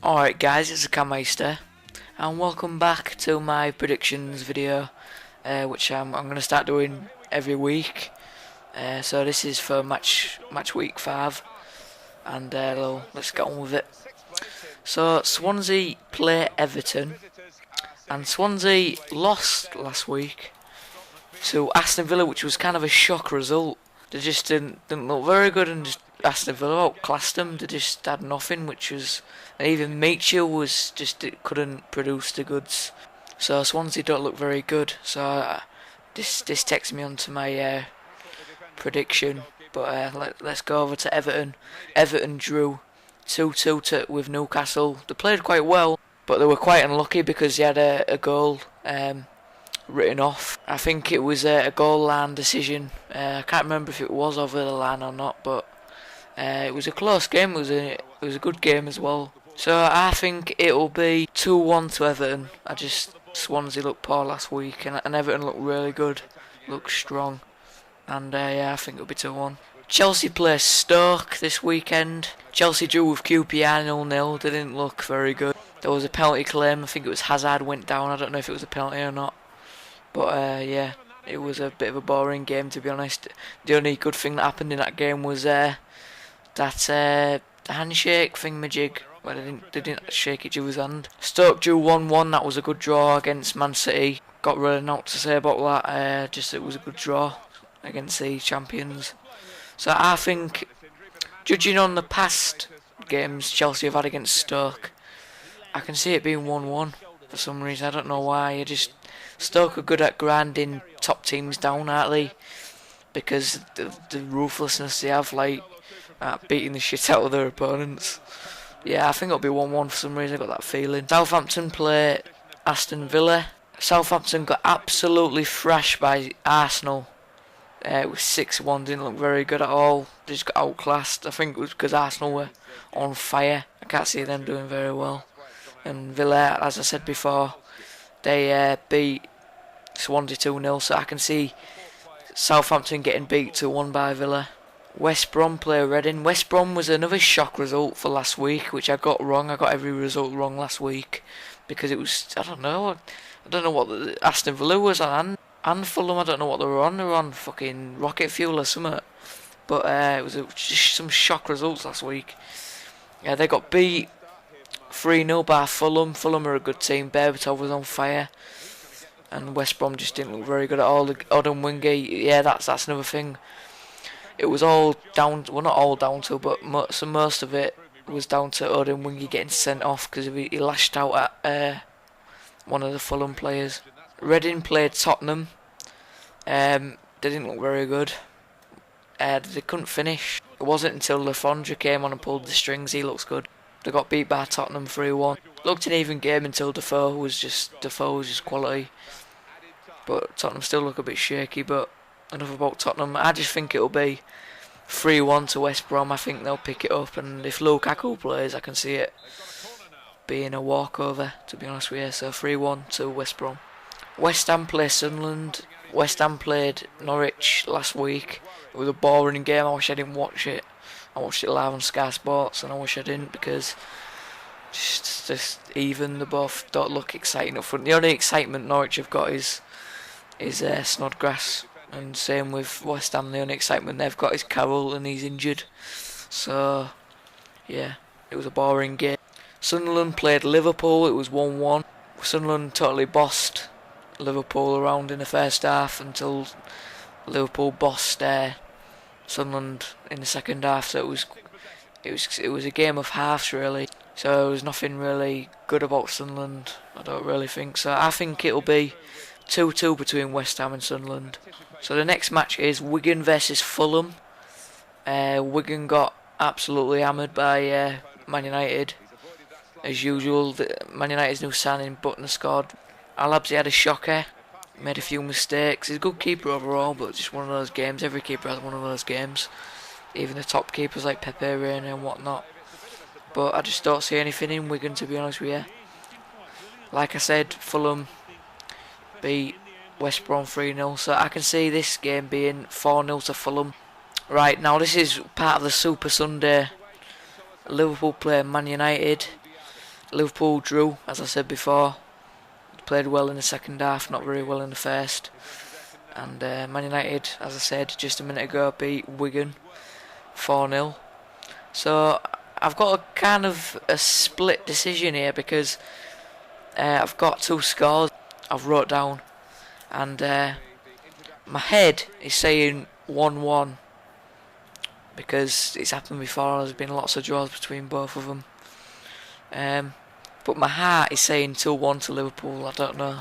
Alright guys, it's the Cammeister and welcome back to my predictions video, which I'm going to start doing every week. So this is for match week 5 and let's get on with it. So Swansea play Everton and Swansea lost last week to Aston Villa, which was kind of a shock result. They just didn't look very good, and just Aston Villa outclassed them. They just had nothing, which was, and even Mitchell was just couldn't produce the goods. So Swansea don't look very good. So this takes me on to my prediction. But let's go over to Everton. Everton drew 2-2 with Newcastle. They played quite well, but they were quite unlucky because they had a goal written off. I think it was a goal line decision. I can't remember if it was over the line or not, but it was a close game. It was a good game as well. So I think it'll be 2-1 to Everton. Swansea looked poor last week, and Everton looked really good, looked strong, and I think it'll be 2-1. Chelsea play Stoke this weekend. Chelsea drew with QPR 0-0. They didn't look very good. There was a penalty claim. I think it was Hazard went down. I don't know if it was a penalty or not. But yeah, it was a bit of a boring game, to be honest. The only good thing that happened in that game was that handshake thingamajig, where they didn't shake each other's hand. Stoke drew 1-1. That was a good draw against Man City. Got really naught to say about that. It was a good draw against the champions. So I think, judging on the past games Chelsea have had against Stoke, I can see it being 1-1 for some reason. I don't know why. Stoke are good at grinding top teams down, aren't they? Because the ruthlessness they have, beating the shit out of their opponents. Yeah, I think it'll be 1-1 for some reason. I got that feeling. Southampton play Aston Villa. Southampton got absolutely thrashed by Arsenal. It was 6-1. Didn't look very good at all. They just got outclassed. I think it was because Arsenal were on fire. I can't see them doing very well. And Villa, as I said before, they beat Swansea 2-0, so I can see Southampton getting beat 2-1 by Villa. West Brom play Reading. West Brom was another shock result for last week, which I got wrong. I got every result wrong last week because it was, I don't know what the Aston Villa was on, and Fulham. I don't know what they were on. They were on fucking rocket fuel or something. But it was just some shock results last week. Yeah, they got beat 3-0 by Fulham. Fulham are a good team. Berbatov was on fire, and West Brom just didn't look very good at all. Odin Wingy, yeah, that's another thing. It was all down, well, not all down to, but most of it was down to Odin Wingy getting sent off because he lashed out at one of the Fulham players. Reading played Tottenham. They didn't look very good. They couldn't finish. It wasn't until Lafondra came on and pulled the strings. He looks good. They got beat by Tottenham 3-1. Looked an even game until Defoe was just quality. But Tottenham still look a bit shaky. But enough about Tottenham. I just think it'll be 3-1 to West Brom. I think they'll pick it up, and if Lukaku plays, I can see it being a walkover, to be honest with you. So 3-1 to West Brom. West Ham play Sunderland. West Ham played Norwich last week. It was a boring game. I wish I didn't watch it. I watched it live on Sky Sports, and I wish I didn't because just even the both don't look exciting up front. The only excitement Norwich have got is Snodgrass, and same with West Ham. The only excitement they've got is Carroll, and he's injured. So yeah, it was a boring game. Sunderland played Liverpool. It was 1-1. Sunderland totally bossed Liverpool around in the first half until Liverpool bossed Sunderland in the second half. So it was a game of halves really. So there was nothing really good about Sunderland, I don't really think. So I think it'll be 2-2 between West Ham and Sunderland. So the next match is Wigan versus Fulham. Wigan got absolutely hammered by Man United. As usual, Man United's new signing, Butner, scored. Alabzi had a shocker, made a few mistakes. He's a good keeper overall, but just one of those games. Every keeper has one of those games. Even the top keepers like Pepe Reina and whatnot. But I just don't see anything in Wigan, to be honest with you. Like I said, Fulham beat West Brom 3-0, so I can see this game being 4-0 to Fulham. Right, now this is part of the Super Sunday. Liverpool play Man United. Liverpool drew, as I said before. Played well in the second half, not very well in the first. And Man United, as I said just a minute ago, beat Wigan 4-0. So I've got a kind of a split decision here, because I've got two scores I've wrote down, and my head is saying 1-1, because it's happened before. There's been lots of draws between both of them. But my heart is saying 2-1 to Liverpool. I don't know.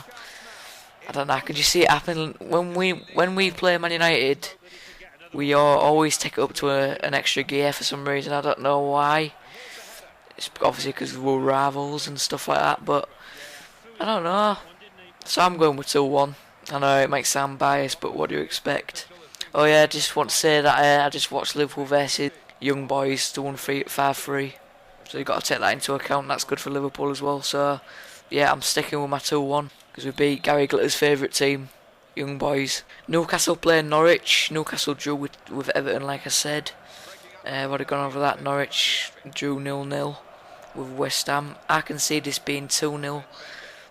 I can just see it happen when we play Man United. We always take it up to an extra gear for some reason. I don't know why. It's obviously because we're rivals and stuff like that, but I don't know. So I'm going with 2-1. I know it might sound biased, but what do you expect? Oh yeah, I just want to say that I just watched Liverpool versus Young Boys, the 5-3. So you've got to take that into account. That's good for Liverpool as well. So yeah, I'm sticking with my 2-1, because we beat Gary Glitter's favourite team, Young Boys. Newcastle playing Norwich. Newcastle drew with Everton, like I said. I've already gone over that. Norwich drew 0-0 with West Ham. I can see this being 2-0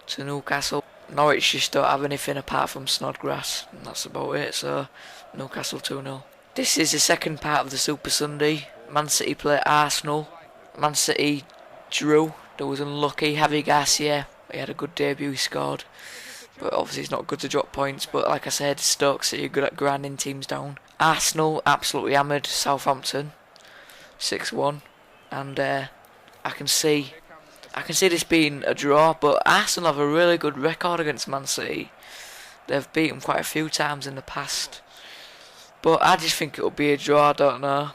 to Newcastle. Norwich just don't have anything apart from Snodgrass, and that's about it. So Newcastle 2-0. This is the second part of the Super Sunday. Man City play Arsenal. Man City drew. They was unlucky. Javi Garcia, he had a good debut, he scored. But obviously it's not good to drop points. But like I said, Stoke City are good at grinding teams down. Arsenal absolutely hammered Southampton 6-1. And I can see this being a draw. But Arsenal have a really good record against Man City. They've beaten quite a few times in the past. But I just think it'll be a draw. I don't know.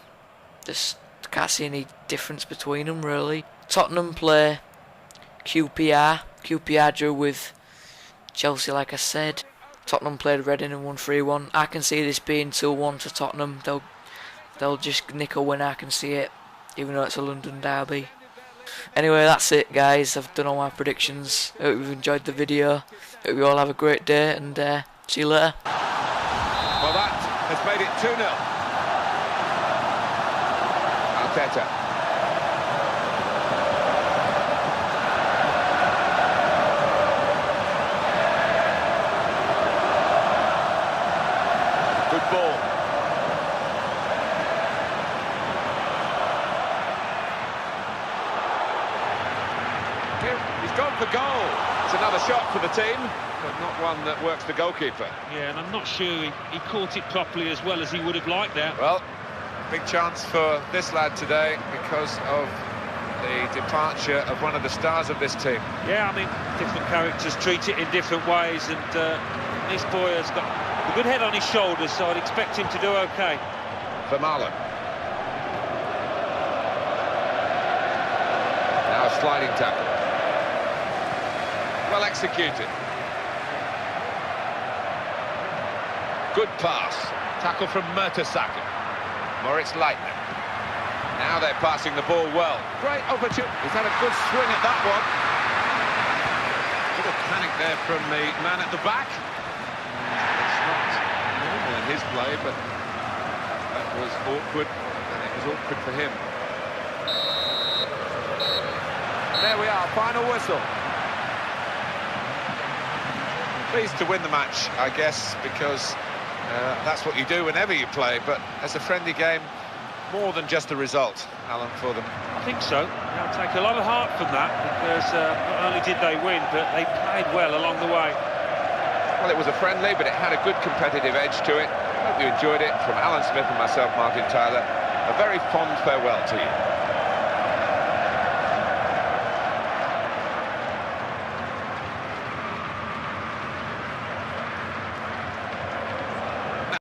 Just can't see any difference between them really. Tottenham play QPR. QPR drew with Chelsea, like I said. Tottenham played Reading and won 3-1. I can see this being 2-1 to Tottenham. They'll just nick a win. I can see it, even though it's a London derby. Anyway, that's it, guys. I've done all my predictions. Hope you've enjoyed the video. Hope you all have a great day, and see you later. Well, that has made it 2-0. Arteta. Good ball. He's gone for goal. It's another shot for the team, but not one that works the goalkeeper. Yeah, and I'm not sure he caught it properly as well as he would have liked there. Well, big chance for this lad today because of the departure of one of the stars of this team. Yeah, I mean, different characters treat it in different ways, and this boy has got a good head on his shoulders, so I'd expect him to do okay. For Marlon. Now a sliding tackle. Well executed. Good pass. Tackle from Mertesacker. Moritz Leitner. Now they're passing the ball well. Great opportunity. He's had a good swing at that one. Little panic there from the man at the back. It's not normal in his play, but that was awkward, and it was awkward for him. And there we are, final whistle. Pleased to win the match, I guess, because that's what you do whenever you play, but as a friendly game, more than just a result, Alan, for them. I think so. They'll take a lot of heart from that, because not only did they win, but they played well along the way. Well, it was a friendly, but it had a good competitive edge to it. Hope you enjoyed it. From Alan Smith and myself, Martin Tyler, a very fond farewell to you.